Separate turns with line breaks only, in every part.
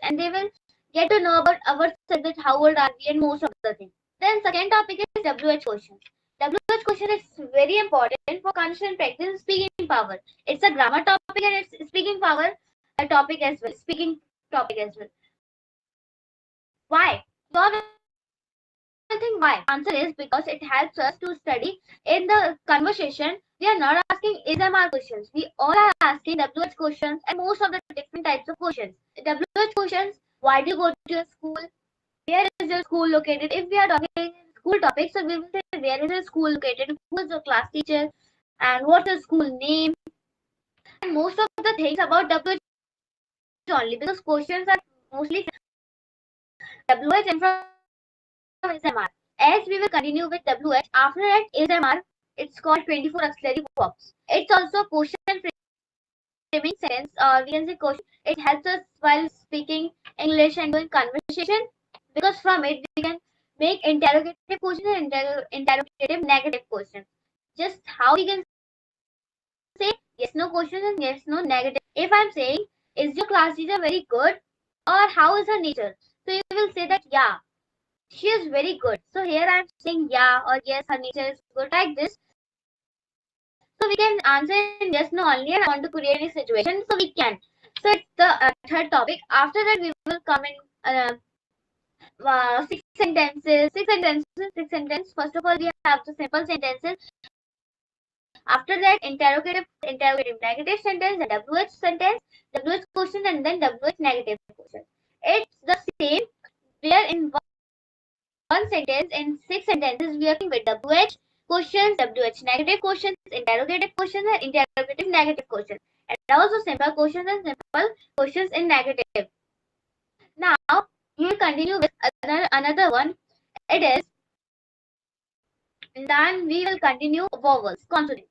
and they will get to know about ourselves, that how old are we and most of the things. Then second topic is WH questions. WH question is very important for constant practice speaking power. It's a grammar topic and it's speaking power topic as well. Speaking topic as well. Why? You all will think why. Answer is because it helps us to study in the conversation. We are not asking SMR questions. We all are asking WH questions and most of the different types of questions. WH questions, why do you go to your school? Where is your school located? If we are talking school topics, so we will say where is your school located? Who is your class teacher? And what's your school name? And most of the things about WH only, because questions are mostly WH and from SMR. As we will continue with WH, after that SMR, it's called 24 auxiliary verbs. It's also question framing sentence, or we can say question. It helps us while speaking English and doing conversation, because from it we can make interrogative questions and interrogative negative questions. Just how we can say yes no questions and yes no negative. If I'm saying, is your class teacher very good, or how is her nature? So you will say that yeah, she is very good. So here I'm saying yeah or yes, her nature is good, like this. So we can answer in yes no only, and I want to create any situation, so we can. So it's the third topic. After that we will come in six sentences. Six sentences. First of all, we have the simple sentences. After that, interrogative, negative sentence, the WH sentence, WH question, and then WH negative question. It's the same. Where in one sentence, in six sentences, we are working with WH questions, WH negative questions, interrogative questions, and interrogative negative questions, and also simple questions and simple questions in negative. Now we will continue with another one. It is, and then we will continue vowels, consonants.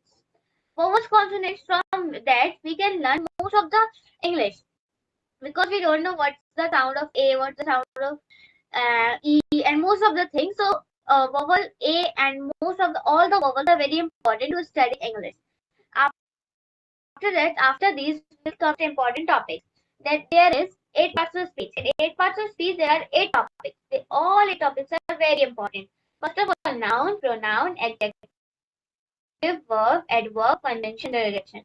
Vowels, consonants. From that we can learn most of the English, because we don't know what's the sound of A, what's the sound of E, and most of the things. So vowel A and most of all the vowels are very important to study English. After that, after these will come the important topics. That there is 8 parts of speech. In 8 parts of speech, there are 8 topics. All 8 topics are very important. First of all, noun, pronoun, adjective, verb, adverb, conjunction, derogation.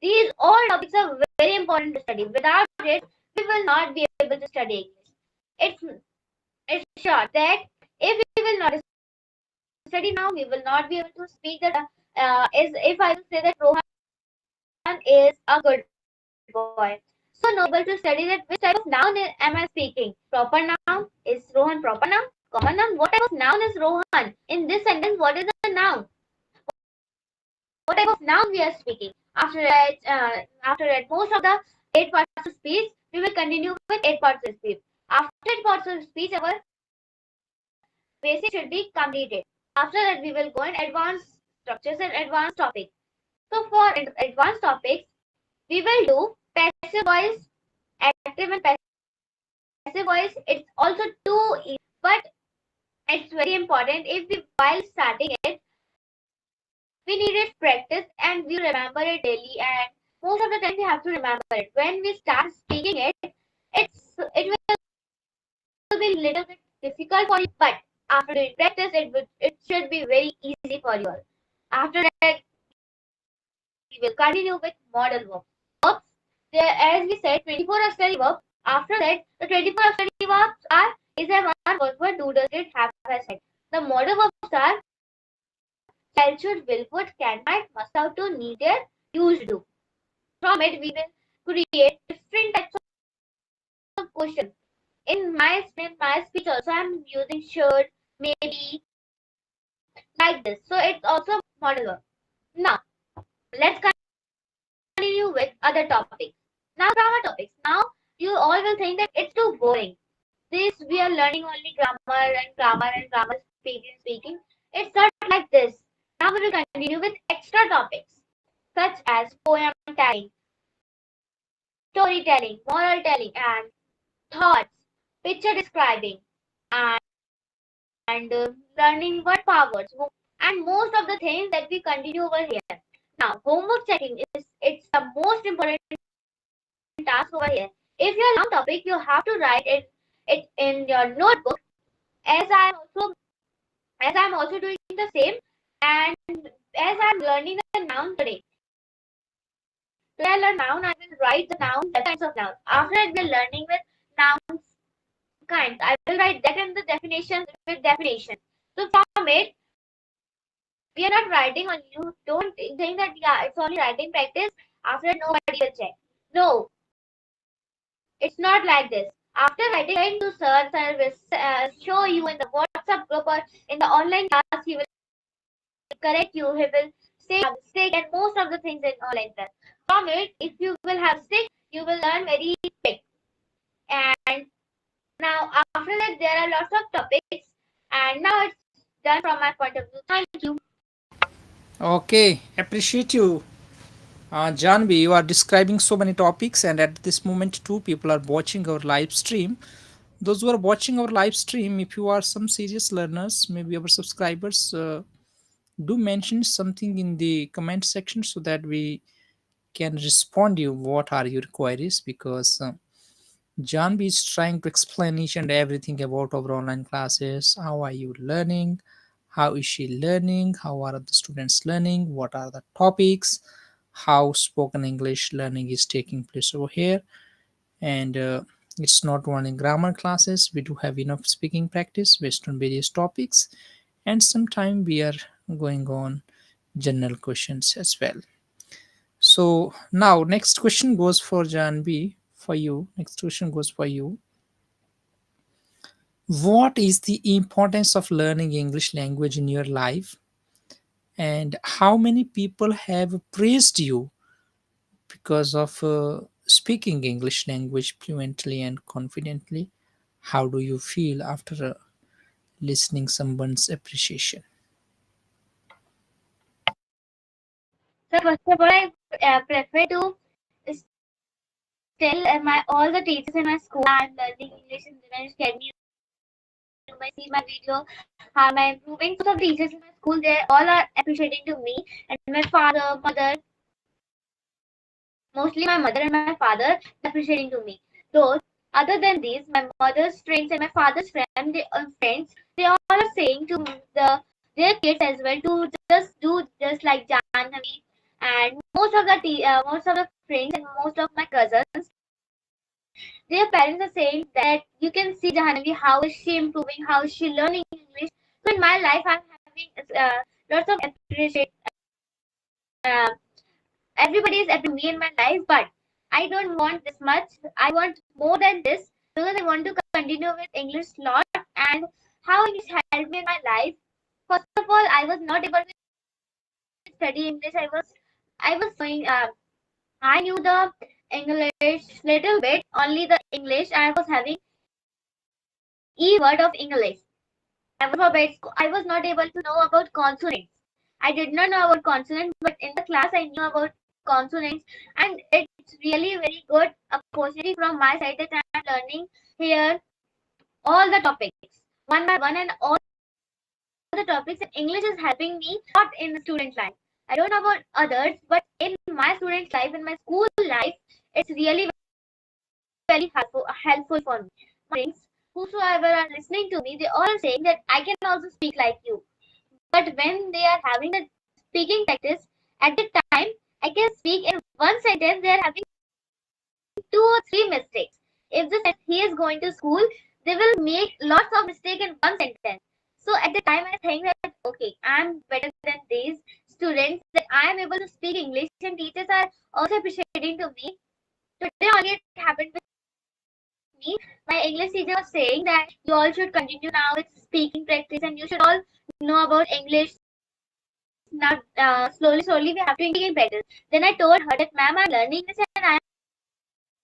These all topics are very important to study. Without it, we will not be able to study English. It's sure that if we will not study now, we will not be able to speak that. Is if I will say that Rohan is a good boy, so no able to study that which type of noun am I speaking? Proper noun, is Rohan proper noun? Common noun. What type of noun is Rohan? In this sentence, what is the noun? What type of noun we are speaking? After that, most of the 8 parts of speech, we will continue with 8 parts of speech. After 8 parts of speech, our basic should be completed. After that, we will go in advanced structures and advanced topics. So for advanced topics, we will do passive voice, active and passive voice. It's also too easy, but it's very important. If we, while starting it, we needed practice and we remember it daily, and most of the time we have to remember it. When we start speaking it, it will be a little bit difficult for you, but after doing practice, it should be very easy for you all. After that, we will continue with modal verbs. There, as we said, 24 auxiliary verbs. After that, the 24 auxiliary verbs are is a one verb for do, does, did, have, has, had. The modal verbs are shall, should, will, would, can, might, must, have to, needed, used to. From it, we will create different types of questions. In my speech also, I'm using should, maybe, like this. So it's also modal verb. Now, let's continue with other topics. Now, grammar topics. Now, you all will think that it's too boring. This we are learning only grammar speaking. It's not like this. Now we will continue with extra topics such as poem telling, storytelling, moral telling, and thoughts, picture describing, and learning word powers, and most of the things that we continue over here. Now, homework checking is it's the most important task over here. If you learn topic, you have to write it in your notebook. As I'm also as I'm also doing the same, and as I'm learning the noun today. Today I learn noun. I will write the noun, the kinds of noun. After I will learning with nouns kinds, I will write that and the definition with definition. So from it, we are not writing on you. Don't think that yeah, it's only writing practice. After that, nobody will check. No, it's not like this. After writing, going to search, I will show you in the WhatsApp group or in the online class. He will correct you. He will say mistake and most of the things in online class. From it, if you will have mistake, you will learn very quick. And now after that, there are lots of topics. And now it's done from my point of view. Thank you.
Okay, appreciate you. Janvi, you are describing so many topics, and at this moment, two people are watching our live stream. Those who are watching our live stream, if you are some serious learners, maybe our subscribers, do mention something in the comment section so that we can respond you what are your queries, because Janvi is trying to explain each and everything about our online classes. How are you learning? How is she learning? How are the students learning? What are the topics? How spoken English learning is taking place over here? And it's not only grammar classes, we do have enough speaking practice based on various topics, and sometime we are going on general questions as well. So now next question goes for Janvi, for you. Next question goes for you. What is the importance of learning English language in your life, and how many people have praised you because of speaking English language fluently and confidently? How do you feel after listening someone's appreciation?
So first of all, I prefer to tell my all the teachers in my school I'm learning English and then scared me. You might see my video how am I improving. So the teachers in my school they all are appreciating to me and my father, mother, mostly my mother and my father appreciating to me. Those other than these, my mother's friends and my father's friends, they all are saying to the their kids as well to just do just like Janhavi and most of the friends and most of my cousins. Their parents are saying that you can see Jahanavi, how is she improving, how is she learning English. So in my life, I'm having lots of appreciate. Uh, Everybody is appreciating me in my life, but I don't want this much. I want more than this because I want to continue with English lot and how English helped me in my life. First of all, I was not able to study English. I was going. I knew the English little bit, only the English. I was having word of English. Alphabets. I was not able to know about consonants. I did not know about consonants, but in the class I knew about consonants, and it's really very good opportunity from my side that I'm learning here all the topics one by one, and all the topics in English is helping me not in the student life. I don't know about others, but in my student life, in my school life, it's really very helpful for me. My friends, whosoever are listening to me, they all are saying that I can also speak like you. But when they are having the speaking practice, at the time I can speak in one sentence, they are having two or three mistakes. If the he is going to school, they will make lots of mistakes in one sentence. So at the time I think that okay, I'm better than these students, that I am able to speak English and teachers are also appreciating to me. Today only it happened with me. My English teacher was saying that you all should continue now with speaking practice and you should all know about English. Now, slowly, we have to integrate better. Then I told her that, ma'am, I'm learning English and I'm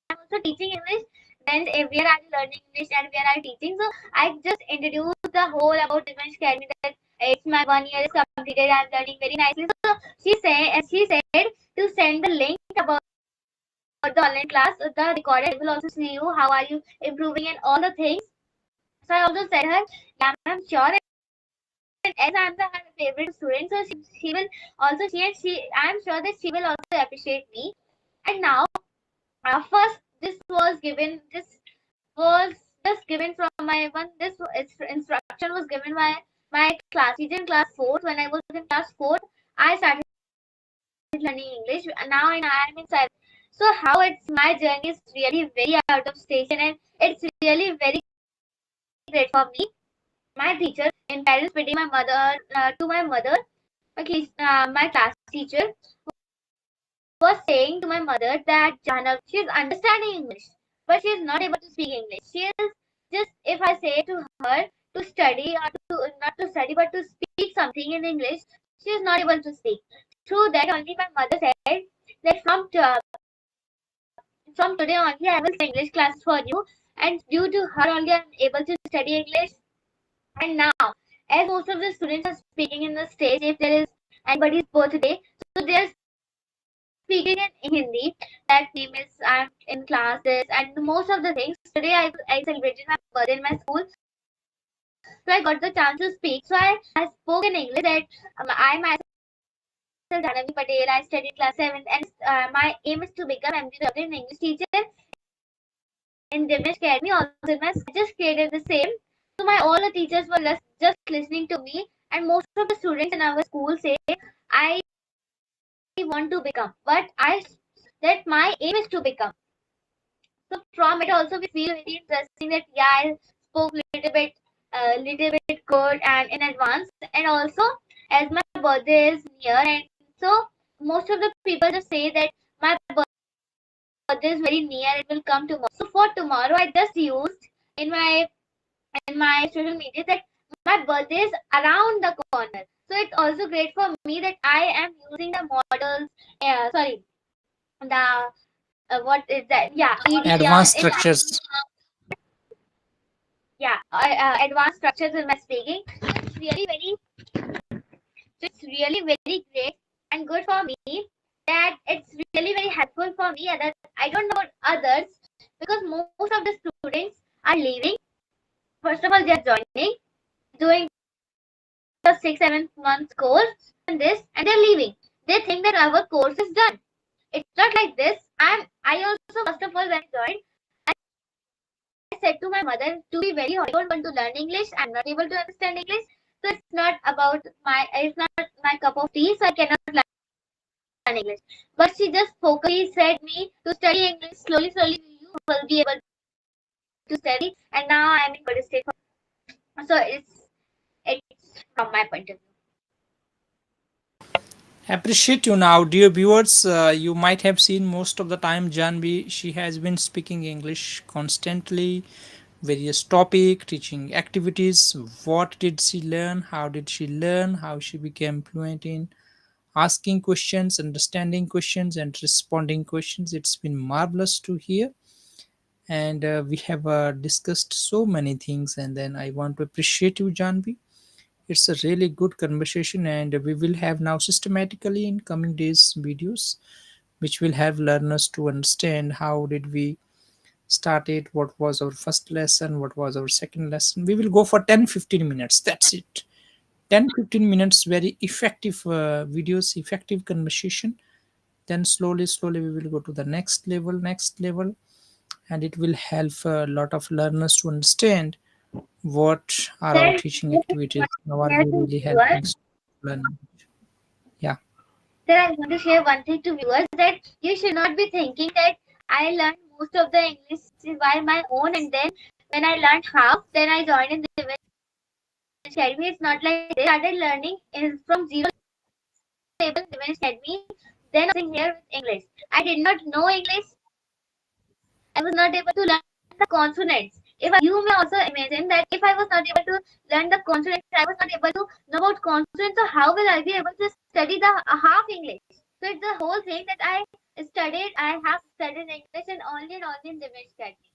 also teaching English. Then where are you learning English and where are you teaching? So I just introduced the whole about Divansh Academy that it's my 1 year is completed. I'm learning very nicely. So she said to send the link about the online class, the recorded. I will also see you how are you improving and all the things. So I also said her, yeah, I'm sure. And as I'm her favorite student, so she will also she and she I'm sure that she will also appreciate me. And now first this was given. This was just given from my one. This instruction was given by my class teacher in class 4th. When I was in class 4th, I started learning English. Now I am in 7th. So how it's my journey is really very out of station, and it's really very great for me. My teacher in parents meeting, my mother to my mother, my class teacher was saying to my mother that Janav, she is understanding English, but she is not able to speak English. She is just, if I say to her to study or to not to study but to speak something in English, she is not able to speak. Through that only my mother said that from today only I will study English classes for you, and due to her only I am able to study English. And now, as most of the students are speaking in the stage, if there is anybody's birthday, so they are speaking in Hindi. That name is I'm in class this and most of the things. Today I celebrated my birthday in my school, so I got the chance to speak. So I spoke in English that I myself Janavi Patel. I studied class 7th, and my aim is to become MD an English teacher in Divya Academy. Also, in my I just created the same. So my all the teachers were just listening to me, and most of the students in our school say I want to become, but I that my aim is to become. So from it also we feel very interesting that yeah, I spoke little bit good and in advance, and also as my birthday is near, and so most of the people just say that my birthday is very near, it will come tomorrow. So for tomorrow, I just used in my social media that my birthday is around the corner. So it's also great for me that I am using the models. Sorry, the what is that? Yeah,
Advanced
EDR in
structures.
yeah advanced structures in my speaking. It's really very great and good for me that it's really very helpful for me. That I don't know about others because most of the students are leaving. First of all, they are joining, doing the 6 7 months course and this, and they're leaving. They think that our course is done. It's not like this. I also first of all when I joined, I said to my mother to be very honest, I don't want to learn English. I'm not able to understand English. So it's not my cup of tea, so I cannot learn English. But she just focused said me to study English slowly you will be able to study, and now I'm in good state. So it's from my point of view.
Appreciate you now, dear viewers. You might have seen most of the time Janvi, she has been speaking English constantly, various topic, teaching activities. What did she learn? How did she learn? How she became fluent in asking questions, understanding questions, and responding questions. It's been marvelous to hear. And we have discussed so many things. And then I want to appreciate you, Janvi. It's a really good conversation, and we will have now systematically in coming days videos which will help learners to understand how did we started, what was our first lesson, what was our second lesson. We will go for 10-15 minutes, that's it. 10-15 minutes, very effective videos, effective conversation. Then slowly we will go to the next level, and it will help a lot of learners to understand what are our
Sir,
teaching activities, how are
share
we
to
really helping
viewers.
learn. Yeah.
Sir, I want to share one thing to viewers that you should not be thinking that I learned most of the English by my own, and then when I learned half, then I joined in the Academy. It's not like this. I started learning from zero level in the Academy. Then I was here with English. I did not know English. I was not able to learn the consonants. You may also imagine that if I was not able to learn the consonants, I was not able to know about consonants. So how will I be able to study the half English? So it's the whole thing that I have studied English and only in Divish Academy.